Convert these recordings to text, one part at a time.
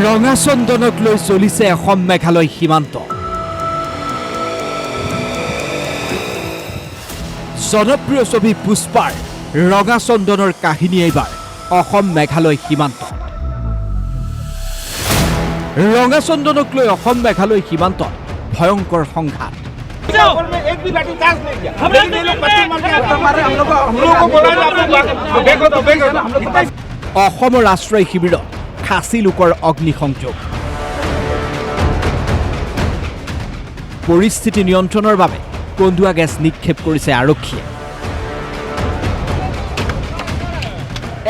ৰঙাচন্দনক লৈ চলিছে অসম মেঘালয় সীমান্ত। জনপ্ৰিয় ছবি পুষ্পাৰ ৰঙাচন্দনৰ কাহিনী এইবাৰ অসম মেঘালয় সীমান্ত। ৰঙাচন্দনক লৈ অসম মেঘালয় সীমান্তত ভয়ংকৰ সংঘাত। অসমৰ আশ্ৰয় শিবিৰত খাচী লোকৰ অগ্নিসংযোগ। পৰিস্থিতি নিয়ন্ত্ৰণৰ বাবে কন্দুৱা গেছ নিক্ষেপ কৰিছে আৰক্ষীয়ে।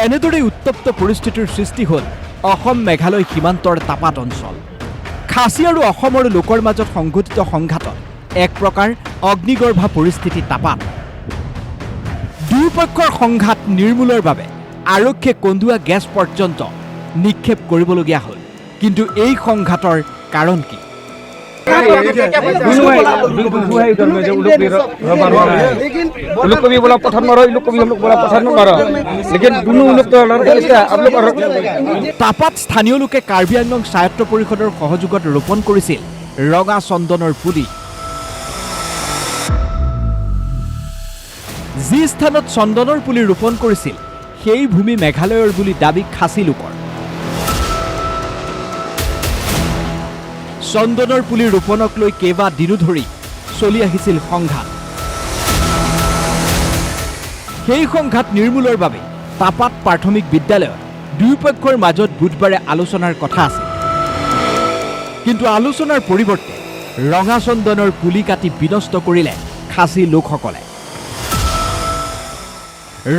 এনেদৰে উত্তপ্ত পৰিস্থিতিৰ সৃষ্টি হ'ল অসম মেঘালয় সীমান্তৰ তাপাত অঞ্চল। খাচী আৰু অসমৰ লোকৰ মাজত সংঘটিত সংঘাতত এক প্ৰকাৰ অগ্নিগৰ্ভা পৰিস্থিতি তাপাত। দুয়োপক্ষৰ সংঘাত নিৰ্মূলৰ বাবে আৰক্ষীয়ে কন্দুৱা গেছ পৰ্যন্ত নিক্ষেপ কৰিবলগীয়া হ'ল। কিন্তু এই সংঘাতৰ কাৰণ কি? তাপাত স্থানীয় লোকে কাৰ্বি আংলং স্বায়ত্ত পৰিষদৰ সহযোগত ৰোপণ কৰিছিল ৰঙা চন্দনৰ পুলি। যি স্থানত চন্দনৰ পুলি ৰোপণ কৰিছিল সেই ভূমি মেঘালয়ৰ বুলি দাবী খাচী লোকৰ। চন্দনৰ পুলি ৰোপণক লৈ কেইবা দিনো ধৰি চলি আহিছিল সংঘাত। সেই সংঘাত নিৰ্মূলৰ বাবে তাপাত প্ৰাথমিক বিদ্যালয়ত দুয়োপক্ষৰ মাজত বুধবাৰে আলোচনাৰ কথা আছিল। কিন্তু আলোচনাৰ পৰিৱৰ্তে ৰঙাচন্দনৰ পুলি কাটি বিনষ্ট কৰিলে খাচী লোকসকলে।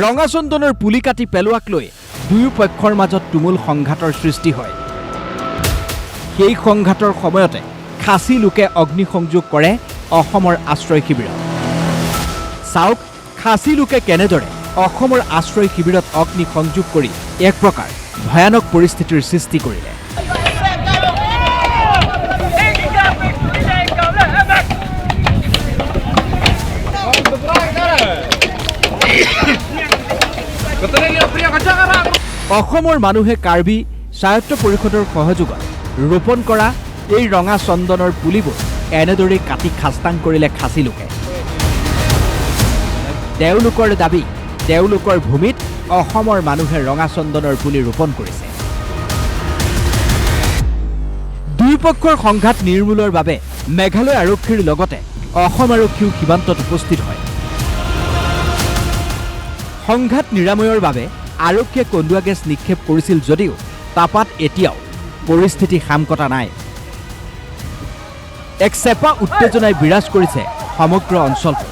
ৰঙাচন্দনৰ পুলি কাটি পেলোৱাক লৈ দুয়োপক্ষৰ মাজত তুমুল সংঘাতৰ সৃষ্টি হয়। সেই সংঘাতৰ সময়তে খাচী লোকে অগ্নিসংযোগ কৰে অসমৰ আশ্ৰয় শিবিৰত। চাওক খাচী লোকে কেনেদৰে অসমৰ আশ্ৰয় শিবিৰত অগ্নিসংযোগ কৰি এক প্ৰকাৰ ভয়ানক পৰিস্থিতিৰ সৃষ্টি কৰিলে। অসমৰ মানুহে কাৰ্বি স্বায়ত্ত পৰিষদৰ সহযোগত ৰোপণ কৰা এই ৰঙা চন্দনৰ পুলিবোৰ এনেদৰেই কাটি খাস্তাং কৰিলে খাচী লোকে। তেওঁলোকৰ দাবী, তেওঁলোকৰ ভূমিত অসমৰ মানুহে ৰঙা চন্দনৰ পুলি ৰোপণ কৰিছে। দুয়োপক্ষৰ সংঘাত নিৰ্মূলৰ বাবে মেঘালয় আৰক্ষীৰ লগতে অসম আৰক্ষীও সীমান্তত উপস্থিত হয়। সংঘাত নিৰাময়ৰ বাবে আৰক্ষীয়ে কন্দুৱা গেছ নিক্ষেপ কৰিছিল যদিও তাপাত এতিয়াও পৰিস্থিতি সামকটা নাই। এক চেপা উত্তেজনাই বিৰাজ কৰিছে সমগ্ৰ অঞ্চলটো।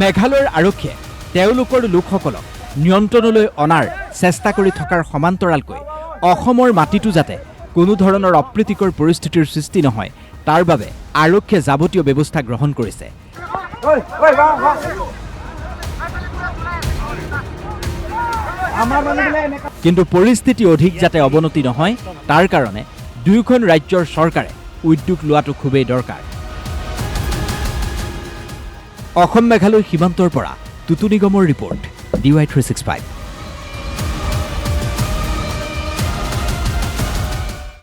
মেঘালয়ৰ আৰক্ষীয়ে তেওঁলোকৰ লোকসকলক নিয়ন্ত্ৰণলৈ অনাৰ চেষ্টা কৰি থকাৰ সমান্তৰালকৈ অসমৰ মাটিটো যাতে কোনো ধৰণৰ অপ্ৰীতিকৰ পৰিস্থিতিৰ সৃষ্টি নহয় তাৰ বাবে আৰক্ষীয়ে যাৱতীয় ব্যৱস্থা গ্ৰহণ কৰিছে। কিন্তু পৰিস্থিতি অধিক যাতে অৱনতি নহয় তাৰ কাৰণে দুয়োখন ৰাজ্যৰ চৰকাৰে উদ্যোগ লোৱাটো খুবেই দৰকাৰ। অসম মেঘালয় সীমান্তৰ পৰা তুতু নিগমৰ ৰিপৰ্ট DY365।